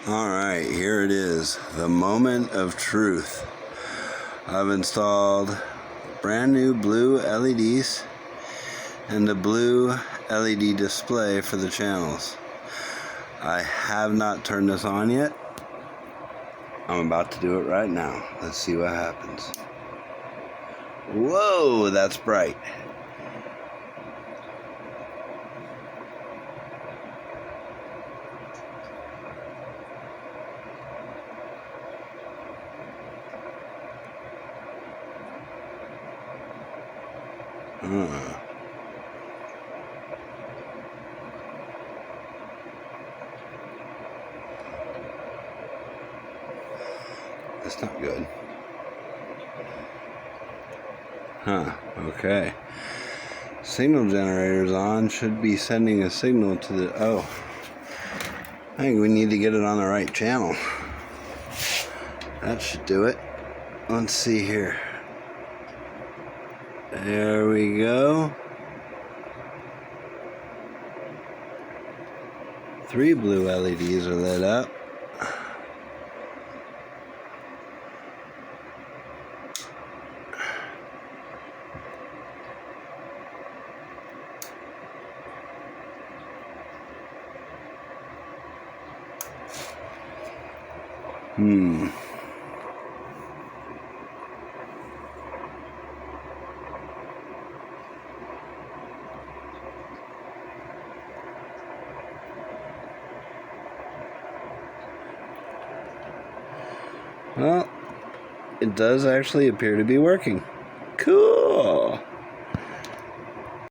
Alright, here it is, the moment of truth. I've installed brand new blue LEDs and a blue LED display for the channels. I have not turned this on yet. I'm about to do it right now. Let's see what happens. Whoa, that's bright. That's not good. Okay. Signal generator's on. Should be sending a signal to the... Oh. I think we need to get it on the right channel. That should do it. Let's see here. There we go. 3 blue LEDs are lit up. Well, it does actually appear to be working. Cool.